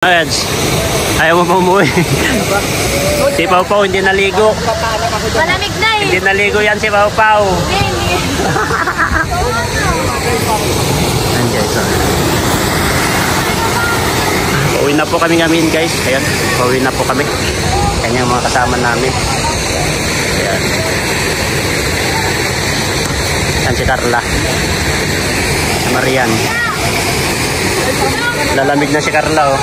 Ads, ayaw mo pa umuwi. Si Pau Pau hindi naligo. Malamig na eh. Hindi naligo yan si Pau Pau. Hindi. Andiyan, sorry. Pauwi na po kami ngamin guys. Ayan, pauwi na po kami. Yan yung mga kasama namin. Ayan. Yan si Carla. Si Marian. Lalamig na si Carla oh.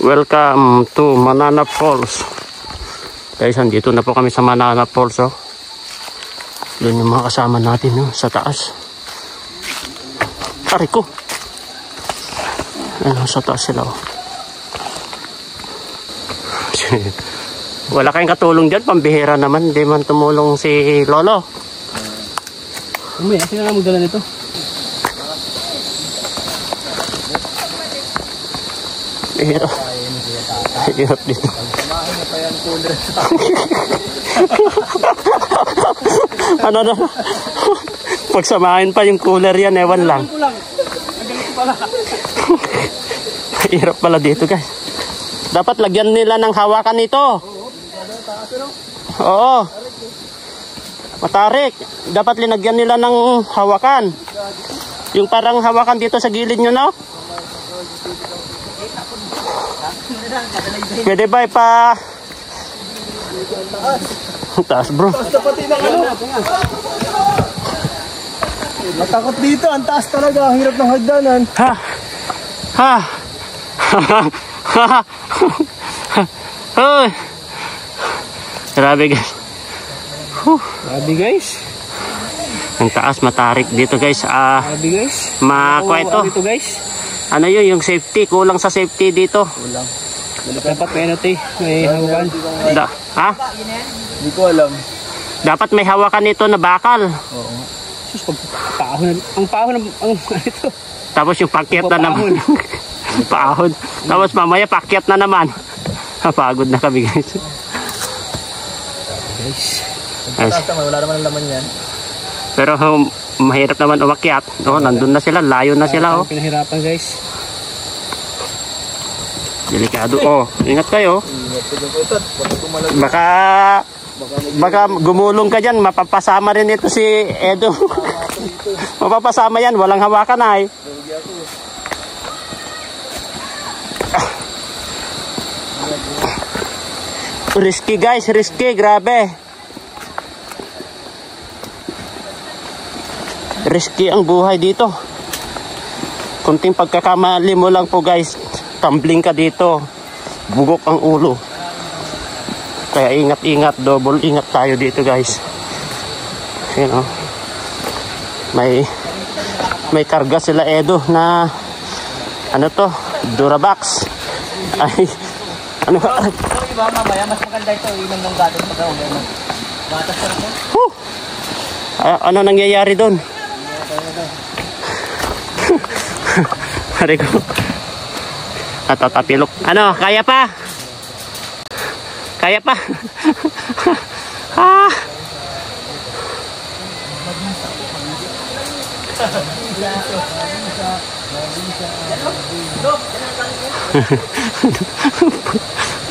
Welcome to Manana Falls. Guys, andito na po kami sa Manana Falls oh. Doon yung mga kasama natin oh, sa taas. Aray ko. Ano, sa taas sila oh. Wala kayong katulong dyan, pambihira naman. Hindi man tumulong si Lolo. Sino na magdala nito? Hirap. Hirap dito. Ano na? Pagsamahin pa yung cooler yan, ewan lang. Hirap pala dito guys. Dapat lagyan nila ng hawakan ito. Oo. Matarik. Dapat linagyan nila ng hawakan. Yung parang hawakan dito sa gilid nyo no? Pwede ba ipa... Taas bro. Matakot dito, ang taas talaga, ang hirap ng hagdanan. Ha! Ha! Oh. Grabe guys. Grabe guys. Ang taas, matarik dito guys. Grabe guys. Makuha ito. Dito guys. Ano yun, yung safety. Kulang sa safety dito. Kulang. Dapat penalty. May hawakan. Ha? Hindi ko alam. Dapat may hawakan nito na bakal. Oo. Sus, ang pahon ito. Tapos yung pakyat na naman. Pahon. Tapos mamaya pakyat na naman. Pagod na kami guys. Guys. Wala naman ang laman yan. Pero mahirap naman umakyat. Oh, nandun na sila. Layo na sila. Oh. Pinahirapan guys. Delikado. Oh, ingat kayo. Baka gumulong ka dyan. Mapapasama rin ito si Edo. Mapapasama yan. Walang hawakan ay. Risky guys. Risky. Grabe. Risky ang buhay dito. Kunting pagkakamali mo lang po guys. Tumbling ka dito. Bugok ang ulo. Kaya ingat-ingat. Double ingat tayo dito guys. Ayan o. May karga sila Edo na ano to? Durabox. Ay. Ano ka? Mamaya mas maganda ito. Inom ng gatas. Gatas ka rin. Ano nangyayari doon? Hari ko. Natatapilok. Ano? Kaya pa? Kaya pa? Ah.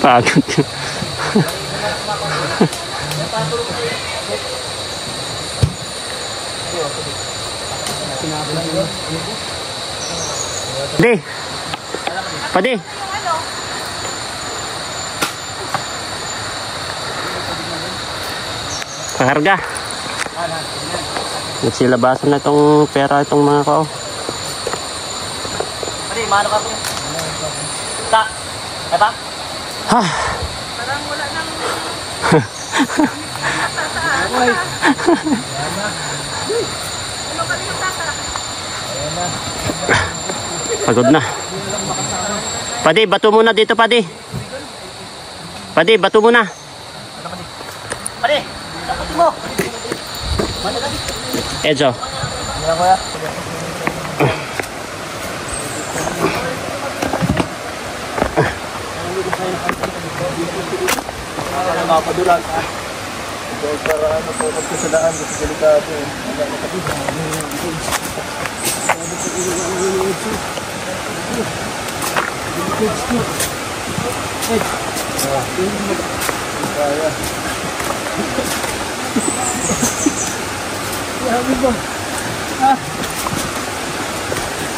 Pagod. Di. Padi. Kaharga. Nagsilabasan na itong pera itong mga ko. Padi, mano ka po? Ta. Eba? Ha. Parang wala nang... Pagod na. Padi, bato muna dito, Padi. Padi, bato muna. Padi, dapat mo. Edzo. Kuya. Mapadulas. Para ano po, magkasadaan kasi delikado.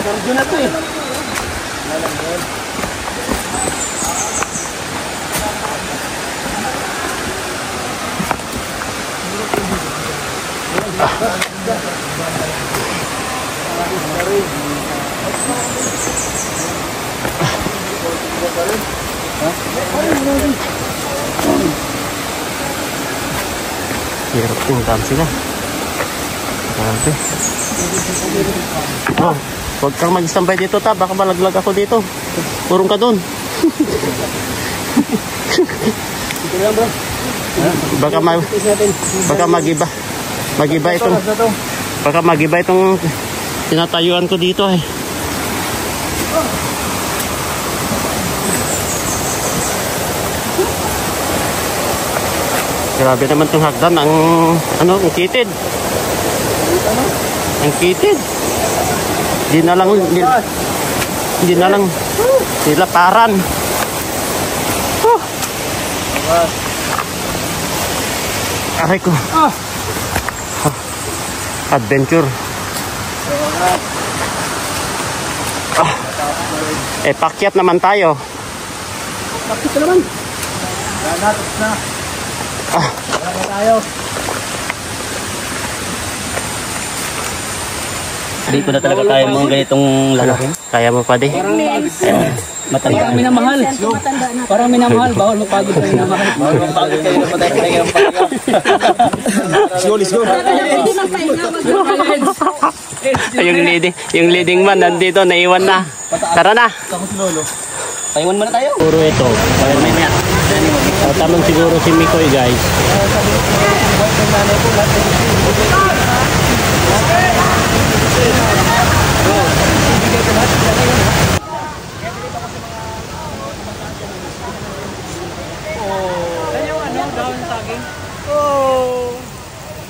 Cardio na to eh. Hirap yung dam sila. Grabe. Oh, huwag kang mag-standby dito ta, baka malaglag ako dito. Purong ka dun. Baka magiba itong tinatayuan ko dito eh. Grabe naman itong hagdan, ang kitid. Ang kitid. Hindi na lang nilaparan. Aray ko. Adventure. Pakyat naman tayo. Bakit ka naman? Ganatos na. Gana tayo. Hindi ko na talaga kaya mga ganitong lalaking. Kaya mo pa di? Matanda. Parang minamahal. Parang minamahal. Bawal mapagod kayo minamahal. Bawal mapagod kayo na patay kayo ng pagod. Let's go. Yung leading man nandito, naiwan na. Tara na. Tapos lolo. Paiwan muna tayo. Puro ito. Tatanong siguro si Mikoy guys.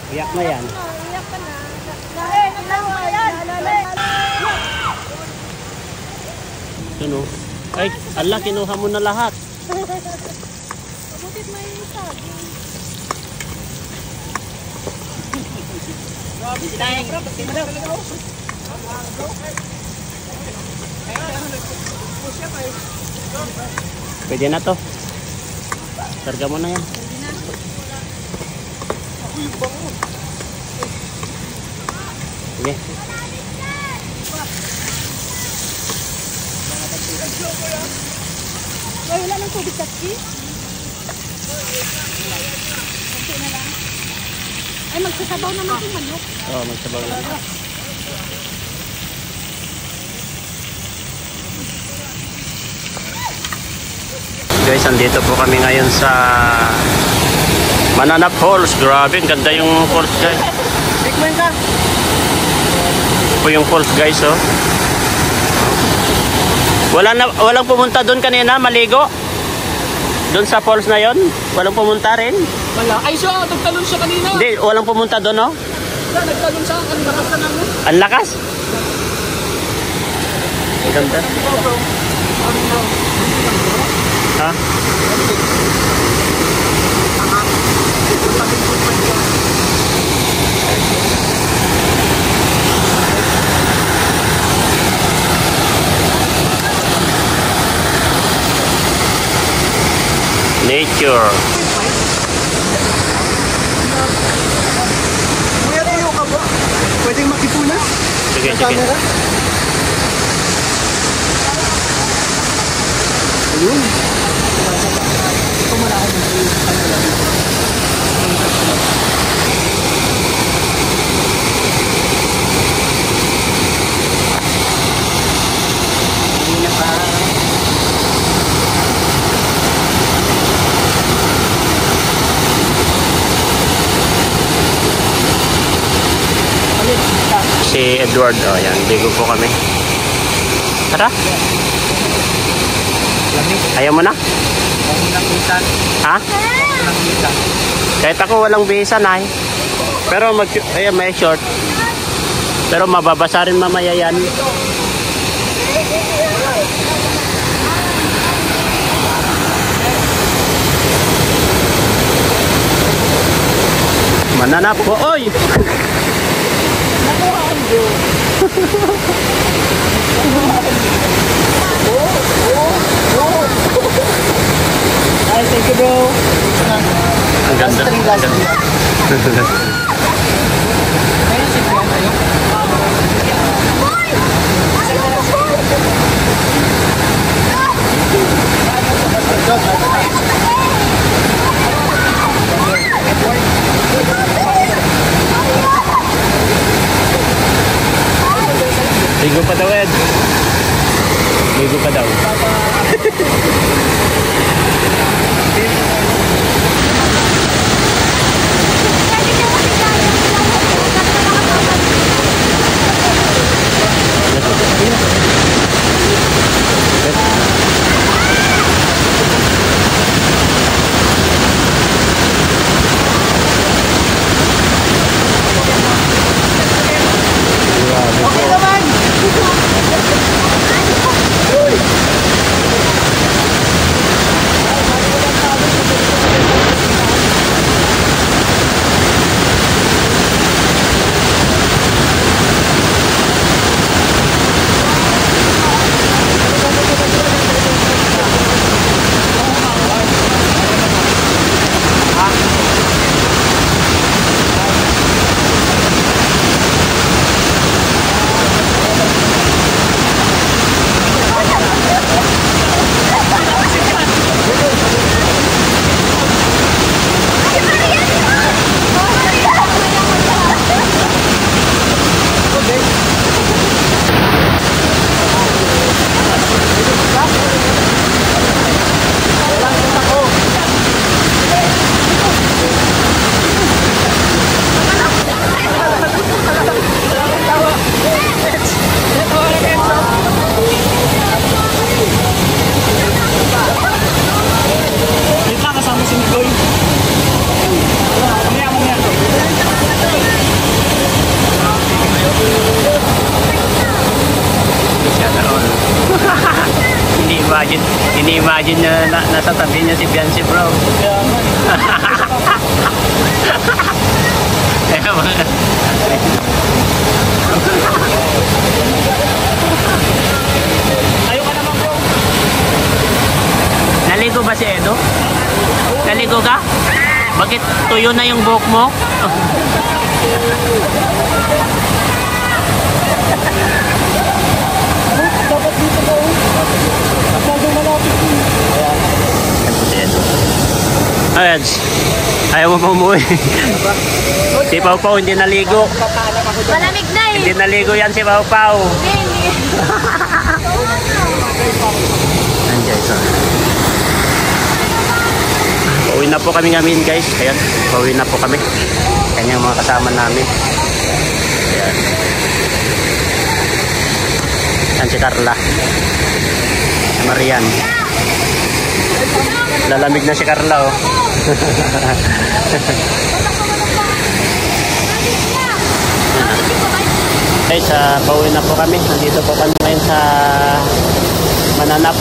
Iyak na yan. Ano? Ay, ala, kinuha mo na lahat. Butit may saging. Pwede na to. Targa mo na yan. Sige. Wala ng tubig kasi. Okay na lang. Ay, magsasabaw naman yung manok. Oo, magsabaw lang. Guys, andito po kami ngayon sa Mananap Falls. Grabe, ang ganda yung falls guys. Tikman ka. Ito po yung falls guys, oh. Walang pumunta doon kanina, maligo. Doon sa falls na yon, walang pumunta rin. Wala. Ay, siya, nagtalon siya kanina. Hindi, walang pumunta doon, oh. Siya, nagtalon siya. Ang lakas na namin. Ang lakas. Ang ganda. Ha? Nature. Kuya, tayo ka ba? Pwedeng makipuna? Sige, sige. Ayun. Si Edward, oh yan, ligo po kami. Tara. Ayaw mo na? Ha? Kahit ako walang visa na pero ayan, may short. Pero mababasa rin mamaya yan. Mananap po. Oy! Ay, thank you bro. Ang ganda. Ligo pa daw, Ed. Ligo pa daw. Ini-imagine niya na nasa tabi niya si Biancy bro. Ayaw ka naman bro. Naligo ba si Edo? Naligo ka? Bakit tuyo na yung buhok mo? Dapat dito bro. Masyadong malapit yun. Ayan. Ayaw mo pa umuwi. Si Pau Pau hindi naligo. Malamig na eh. Hindi naligo yan si Pau Pau. Andiyan, sorry. Pauwi na po kami ngamin guys. Ayan. Pauwi na po kami. Ayan yung mga kasama namin. Ayan. Ayan si Carla. Si Marian. Lalamig na si Carla oh. Guys, pauwi na po kami. Nandito po kami ngayon sa Mananap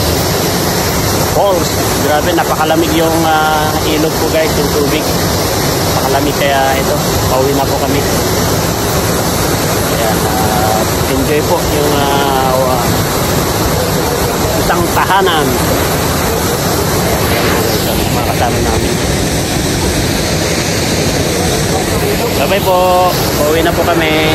Falls. Grabe, napakalamig yung ilog po guys, yung tubig. Napakalamig kaya ito, pauwi na po kami. Kaya enjoy po yung isang tahanan. Mga kasama namin. Bye bye po. Pauwi na po kami.